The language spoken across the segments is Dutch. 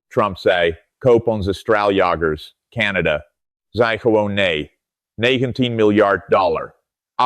Trump zei, koop onze straaljagers, Canada. Zei gewoon nee. 19 miljard dollar. 88-35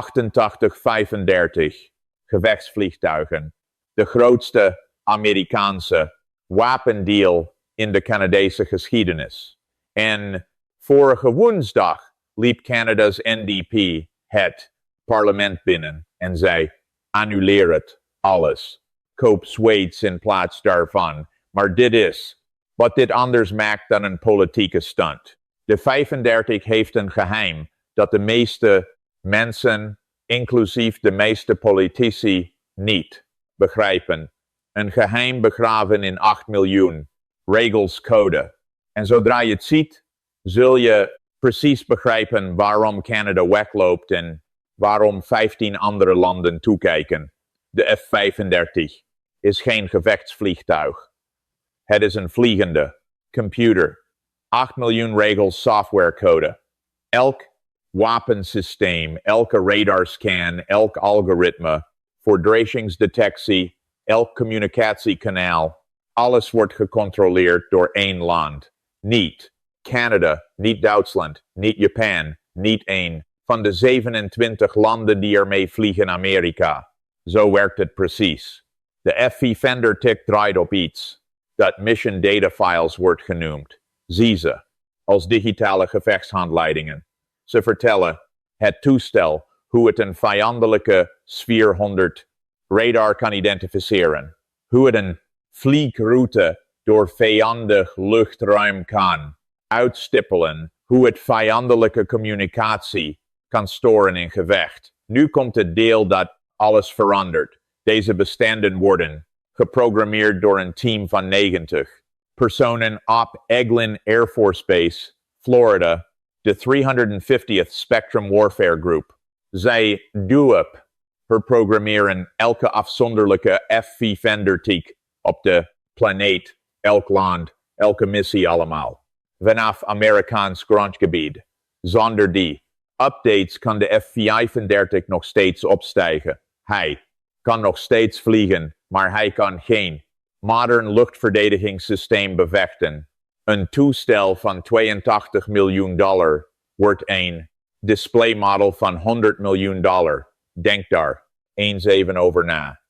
gevechtsvliegtuigen. De grootste Amerikaanse wapendeal in de Canadese geschiedenis. En vorige woensdag liep Canada's NDP het parlement binnen en zei, annuleer het, alles. Koop Zweeds in plaats daarvan. Maar dit is wat dit anders maakt dan een politieke stunt. De 35 heeft een geheim dat de meeste mensen, inclusief de meeste politici, niet begrijpen. Een geheim begraven in 8 miljoen regels code. En zodra je het ziet, zul je precies begrijpen waarom Canada wegloopt en waarom 15 andere landen toekijken. De F-35 is geen gevechtsvliegtuig. Het is een vliegende computer. 8 miljoen regels softwarecode. Elk wapensysteem, elke radarscan, elk algoritme, verdreigingsdetectie, elk communicatiekanaal, alles wordt gecontroleerd door één land. Niet Canada, niet Duitsland, niet Japan, niet één van de 27 landen die ermee vliegen Amerika. Zo werkt het precies. De F-35 draait op iets dat mission data files wordt genoemd. Zie ze als digitale gevechtshandleidingen. Ze vertellen het toestel hoe het een vijandelijke sfeer 100 radar kan identificeren. Hoe het een vliegroute door vijandig luchtruim kan uitstippelen. Hoe het vijandelijke communicatie kan storen in gevecht. Nu komt het deel dat alles verandert. Deze bestanden worden geprogrammeerd door een team van 90 personen op Eglin Air Force Base, Florida, de 350th Spectrum Warfare Group. Zij herprogrammeren elke afzonderlijke F-35 op de planeet, elk land, elke missie allemaal. Vanaf Amerikaans grondgebied. Zonder die updates kan de F-35 nog steeds opstijgen. Hij kan nog steeds vliegen, maar hij kan geen modern luchtverdedigingssysteem bevechten. Een toestel van 82 miljoen dollar wordt een displaymodel van 100 miljoen dollar. Denk daar eens even over na.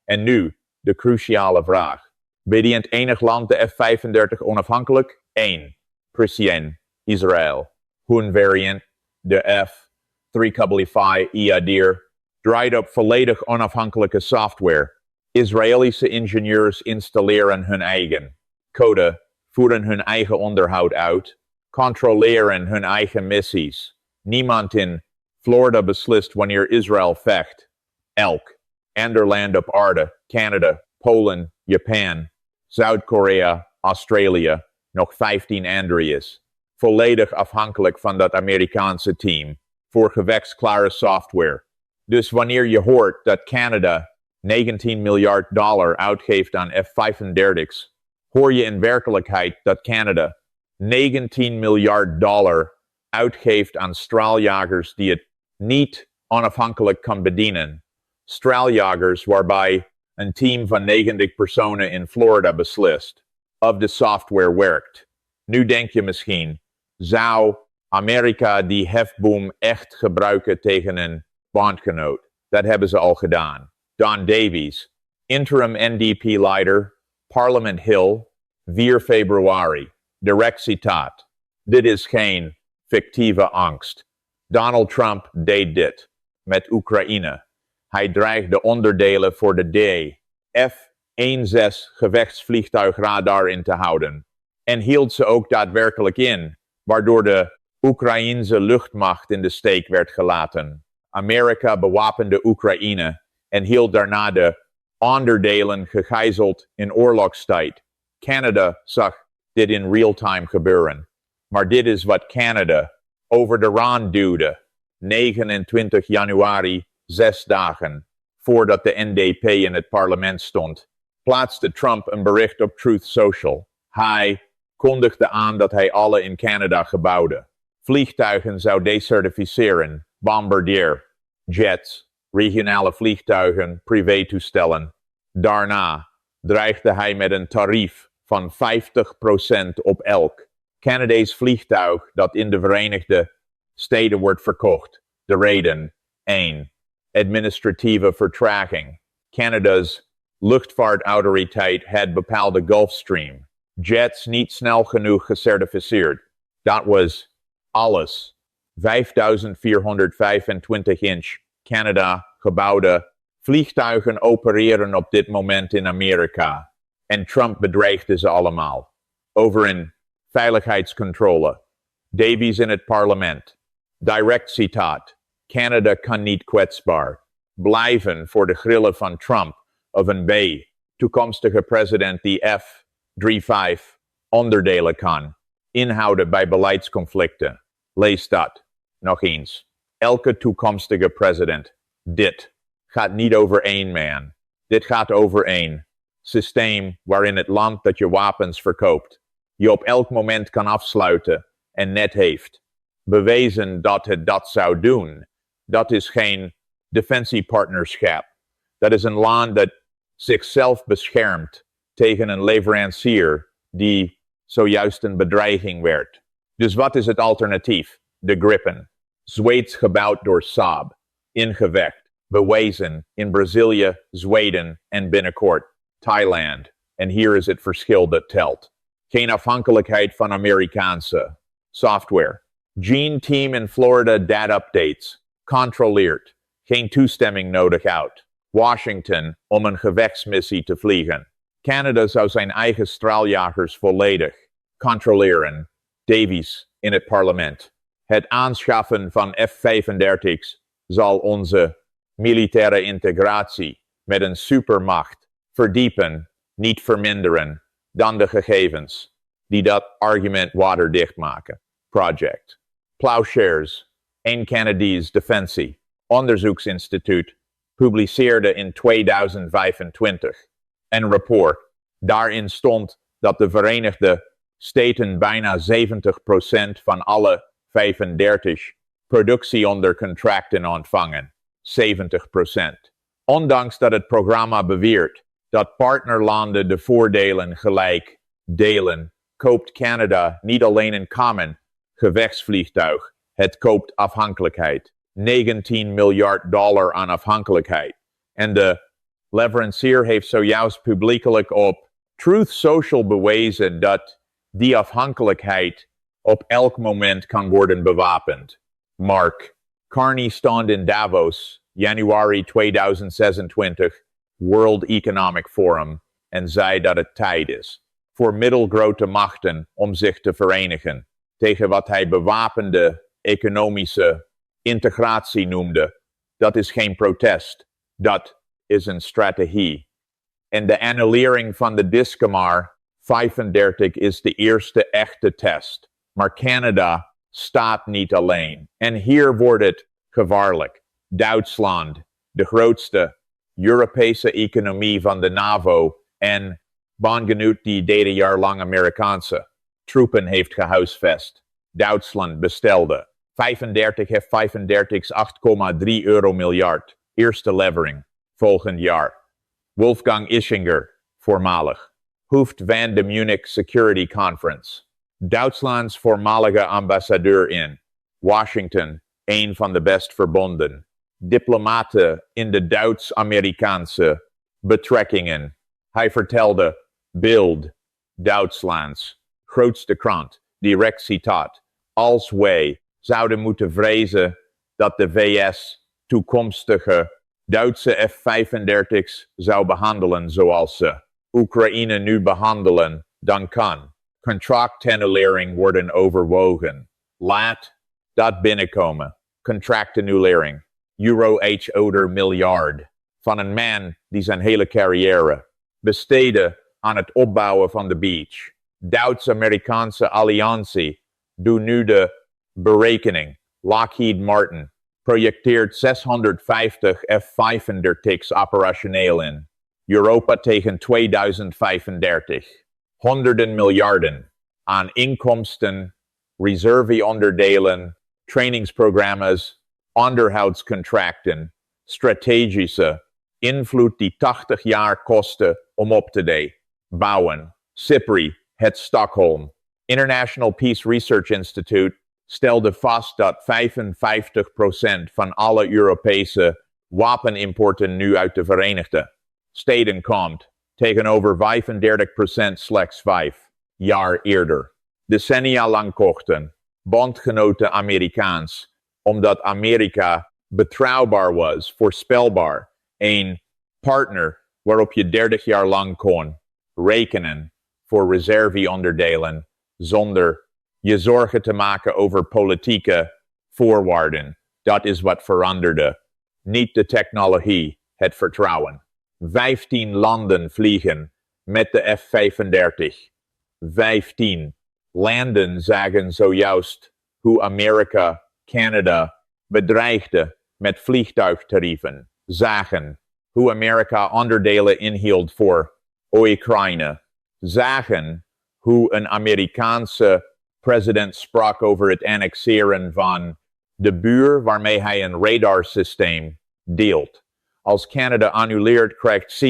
En nu de cruciale vraag. Bedient enig land de F-35 onafhankelijk? 1. Precies Israël. Hun variant, de F-35 IADIR, draait op volledig onafhankelijke software. Israëlische ingenieurs installeren hun eigen code, voeren hun eigen onderhoud uit, controleren hun eigen missies. Niemand in Florida beslist wanneer Israël vecht. Elk ander land op aarde, Canada, Polen, Japan, Zuid-Korea, Australië, nog 15 andere is volledig afhankelijk van dat Amerikaanse team voor gevechtsklare software. Dus wanneer je hoort dat Canada 19 miljard dollar uitgeeft aan F-35's, hoor je in werkelijkheid dat Canada 19 miljard dollar uitgeeft aan straaljagers die het niet onafhankelijk kan bedienen. Straaljagers waarbij een team van 90 personen in Florida beslist of de software werkt. Nu denk je misschien, zou Amerika die hefboom echt gebruiken tegen een bondgenoot? Dat hebben ze al gedaan. Don Davies, interim NDP-leider, Parliament Hill, 4 februari. Direct citaat. Dit is geen fictieve angst. Donald Trump deed dit met Oekraïne. Hij dreigde onderdelen voor de F-16 gevechtsvliegtuigradar in te houden. En hield ze ook daadwerkelijk in, waardoor de Oekraïense luchtmacht in de steek werd gelaten. Amerika bewapende Oekraïne en hield daarna de onderdelen gegijzeld in oorlogstijd. Canada zag dit in real-time gebeuren. Maar dit is wat Canada over de rand duwde. 29 januari, 6 dagen voordat de NDP in het parlement stond, plaatste Trump een bericht op Truth Social. Hij kondigde aan dat hij alle in Canada gebouwde vliegtuigen zou decertificeren, bombardier, jets, regionale vliegtuigen, privétoestellen. Daarna dreigde hij met een tarief van 50% op elk Canadees vliegtuig dat in de Verenigde Staten wordt verkocht. De reden: 1. Administratieve vertraging. Canada's luchtvaartautoriteit had bepaalde Gulfstream jets niet snel genoeg gecertificeerd. Dat was alles. 5425-inch Canada gebouwde vliegtuigen opereren op dit moment in Amerika. En Trump bedreigde ze allemaal. Over een veiligheidscontrole. Davies in het parlement. Direct citaat. Canada kan niet kwetsbaar blijven voor de grillen van Trump of een toekomstige president die F-35 onderdelen kan inhouden bij beleidsconflicten. Lees dat. Nog eens. Elke toekomstige president. Dit gaat niet over één man. Dit gaat over één systeem waarin het land dat je wapens verkoopt je op elk moment kan afsluiten en net heeft bewezen dat het dat zou doen. Dat is geen defensiepartnerschap. Dat is een land dat zichzelf beschermt tegen een leverancier die zojuist een bedreiging werd. Dus wat is het alternatief? De Gripen. Zweeds gebouwd door Saab. Ingevecht. Bewezen in Brazilië, Zweden en binnenkort Thailand. En hier is het verschil dat telt. Geen afhankelijkheid van Amerikaanse software. Gene team in Florida data updates. Controleerd. Geen toestemming nodig uit Washington om een gevechtsmissie te vliegen. Canada zou zijn eigen straaljagers volledig controleren. Davies in het parlement. Het aanschaffen van F-35's zal onze militaire integratie met een supermacht verdiepen, niet verminderen, dan de gegevens die dat argument waterdicht maken. Project. Plowshares, een Canadees Defensie onderzoeksinstituut, publiceerde in 2025 een rapport. Daarin stond dat de Verenigde Staten bijna 70% van alle 35 productieondercontracten ontvangen. 70%. Ondanks dat het programma beweert dat partnerlanden de voordelen gelijk delen, koopt Canada niet alleen een common gevechtsvliegtuig, het koopt afhankelijkheid. $19 miljard aan afhankelijkheid. En de leverancier heeft zojuist publiekelijk op Truth Social bewezen dat die afhankelijkheid op elk moment kan worden bewapend. Mark Carney stond in Davos, januari 2026, World Economic Forum, en zei dat het tijd is voor middelgrote machten om zich te verenigen tegen wat hij bewapende economische integratie noemde. Dat is geen protest, dat is een strategie. En de annulering van de Discomar 35 is de eerste echte test. Maar Canada staat niet alleen. En hier wordt het gevaarlijk. Duitsland, de grootste Europese economie van de NAVO en bondgenoot die derde jaar lang Amerikaanse troepen heeft gehuisvest. Duitsland bestelde 35 F-35's, €8,3 miljard. Eerste levering volgend jaar. Wolfgang Ischinger, voormalig hoofd van de Munich Security Conference. Duitslands voormalige ambassadeur in Washington, een van de best verbonden diplomaten in de Duits-Amerikaanse betrekkingen. Hij vertelde Bild, Duitslands grootste krant, direct citaat, als wij zouden moeten vrezen dat de VS toekomstige Duitse F-35's zou behandelen zoals ze Oekraïne nu behandelen, dan kan contractannulering worden overwogen. Laat dat binnenkomen. Contractannulering. €8 miljard. Van een man die zijn hele carrière besteedde aan het opbouwen van de beach. Duits-Amerikaanse alliantie doet nu de berekening. Lockheed Martin projecteert 650 F-35's operationeel in Europa tegen 2035. Honderden miljarden aan inkomsten, reserveonderdelen, trainingsprogramma's, onderhoudscontracten, strategische invloed die 80 jaar kosten om op te bouwen. SIPRI, het Stockholm International Peace Research Institute, stelde vast dat 55% van alle Europese wapenimporten nu uit de Verenigde Staten komt, tegenover 35% slechts 5 jaar eerder. Decennia lang kochten bondgenoten Amerikaans, omdat Amerika betrouwbaar was, voorspelbaar, een partner waarop je 30 jaar lang kon rekenen voor reserveonderdelen, zonder je zorgen te maken over politieke voorwaarden. Dat is wat veranderde. Niet de technologie, het vertrouwen. 15 landen vliegen met de F-35. 15 landen zagen zojuist hoe Amerika Canada bedreigde met vliegtuigtarieven. Zagen hoe Amerika onderdelen inhield voor Oekraïne. Zagen hoe een Amerikaanse president sprak over het annexeren van de buur waarmee hij een radarsysteem deelt. Als Canada annuleert, krijgt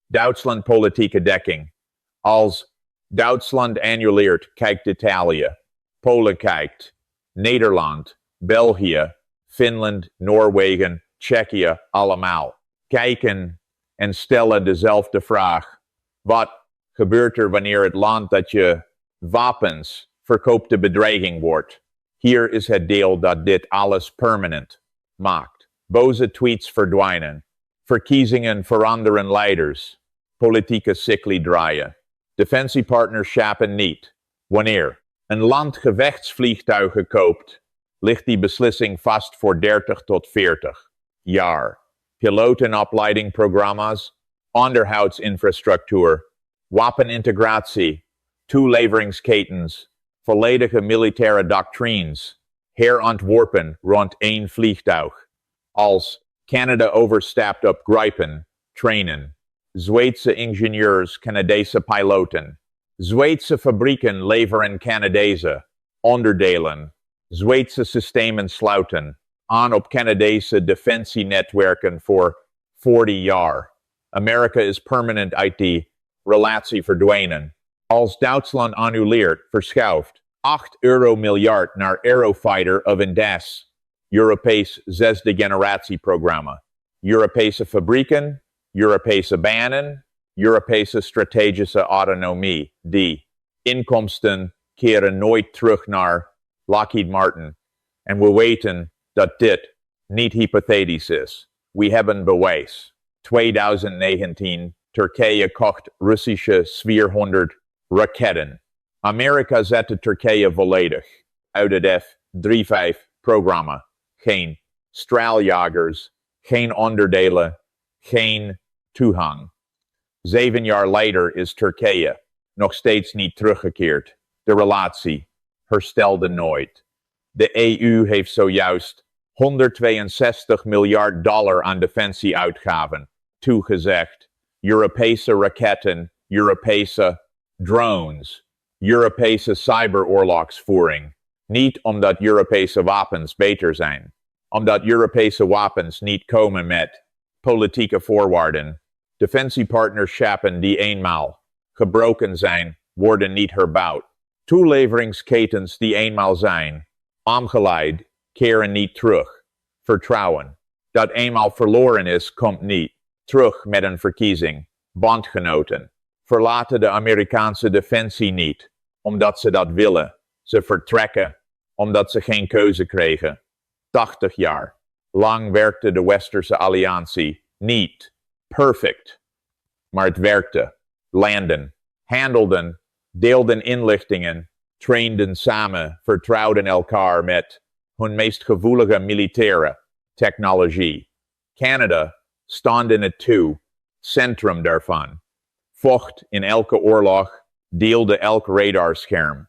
Duitsland politieke dekking. Als Duitsland annuleert, kijkt Italië. Polen kijkt. Nederland, België, Finland, Noorwegen, Tsjechië, allemaal kijken en stellen dezelfde vraag. Wat gebeurt er wanneer het land dat je wapens verkoopt de bedreiging wordt? Hier is het deel dat dit alles permanent maakt. Boze tweets verdwijnen. Verkiezingen veranderen leiders. Politieke cycli draaien. Defensiepartnerschappen niet. Wanneer een land gevechtsvliegtuigen koopt, ligt die beslissing vast voor 30 tot 40 jaar. Pilotenopleidingprogramma's, onderhoudsinfrastructuur, wapenintegratie, toeleveringsketens, volledige militaire doctrines, herontworpen rond één vliegtuig. Als Canada overstapt op Gripen, trainen. Zweedse ingenieurs, Canadese piloten. Zweedse fabrieken leveren Canadese onderdelen. Zweedse systemen sluiten aan op Canadese defensienetwerken voor 40 jaar. Amerika is permanent uit die relatie verdwenen. Als Duitsland annuleert, verschuift 8 miljard naar Eurofighter of Indes. Europees zesde generatieprogramma. Europese fabrieken, Europese banen, Europese strategische autonomie. Die inkomsten keren nooit terug naar Lockheed Martin. En we weten dat dit niet hypothetisch is. We hebben bewijs. 2019, Turkije kocht Russische 400 raketten. Amerika zette Turkije volledig uit het F-35-programma. Geen Straaljagers, geen onderdelen, geen toegang. 7 jaar later is Turkije nog steeds niet teruggekeerd. De relatie herstelde nooit. De EU heeft zojuist $162 miljard aan defensieuitgaven toegezegd. Europese raketten, Europese drones, Europese cyberoorlogsvoering. Niet omdat Europese wapens beter zijn. Omdat Europese wapens niet komen met politieke voorwaarden. Defensiepartnerschappen die eenmaal gebroken zijn, worden niet herbouwd. Toeleveringsketens die eenmaal zijn omgeleid, keren niet terug. Vertrouwen dat eenmaal verloren is, komt niet terug met een verkiezing. Bondgenoten verlaten de Amerikaanse defensie niet, omdat ze dat willen. Ze vertrekken, omdat ze geen keuze kregen. 80 jaar lang werkte de westerse alliantie niet perfect, maar het werkte. Landen, handelden, deelden inlichtingen, trainden samen, vertrouwden elkaar met hun meest gevoelige militaire technologie. Canada stond in het centrum daarvan. Vocht in elke oorlog, deelde elk radarscherm.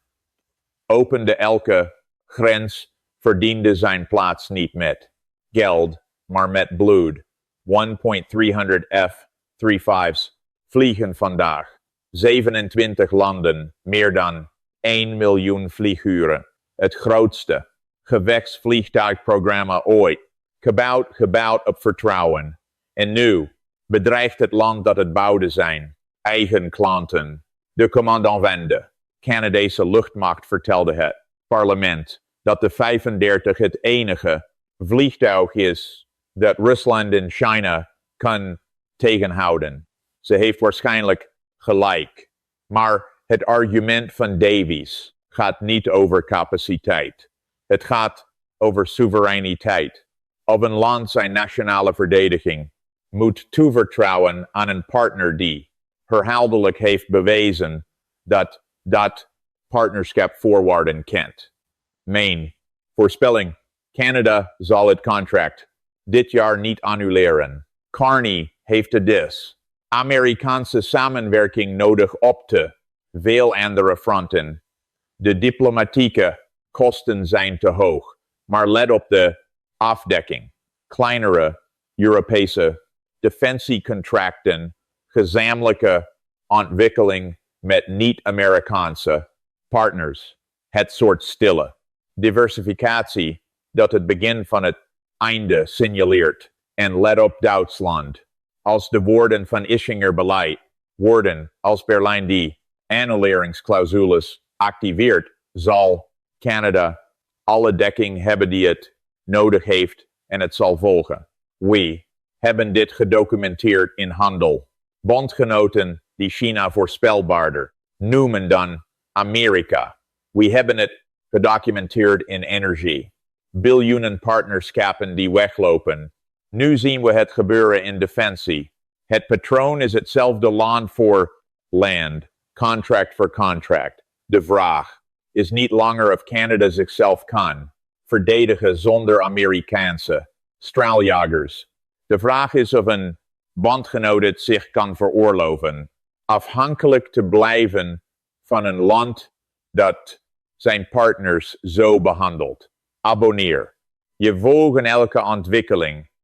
Opende elke grens, verdiende zijn plaats niet met geld, maar met bloed. 1.300 F-35's vliegen vandaag. 27 landen, meer dan 1 miljoen vlieguren. Het grootste gevechtsvliegtuigprogramma ooit. Gebouwd op vertrouwen. En nu bedreigt het land dat het bouwde zijn eigen klanten. De commandant wende. Canadese luchtmacht vertelde het parlement dat de 35 het enige vliegtuig is dat Rusland en China kan tegenhouden. Ze heeft waarschijnlijk gelijk. Maar het argument van Davies gaat niet over capaciteit. Het gaat over soevereiniteit. Of een land zijn nationale verdediging moet toevertrouwen aan een partner die herhaaldelijk heeft bewezen dat dat partnerschap voorwaarden kent. Mijn voorspelling: Canada zal het contract dit jaar niet annuleren. Carney heeft het dus Amerikaanse samenwerking nodig op te veel andere fronten. De diplomatieke kosten zijn te hoog, maar let op de afdekking. Kleinere Europese defensiecontracten, gezamenlijke ontwikkeling met niet-Amerikaanse partners. Het soort stille diversificatie dat het begin van het einde signaleert. En let op Duitsland. Als de woorden van Ischinger beleid worden als Berlijn die annuleringsclausules activeert, zal Canada alle dekking hebben die het nodig heeft en het zal volgen. We hebben dit gedocumenteerd in handel. Bondgenoten die China voorspelbaarder noemen dan Amerika. We hebben het gedocumenteerd in energie. Biljoenen partnerschappen die weglopen. Nu zien we het gebeuren in defensie. Het patroon is hetzelfde land voor land, contract voor contract. De vraag is niet langer of Canada zichzelf kan verdedigen zonder Amerikaanse straaljagers. De vraag is of een bondgenoot het zich kan veroorloven afhankelijk te blijven van een land dat zijn partners zo behandelt. Abonneer. Je volgt elke ontwikkeling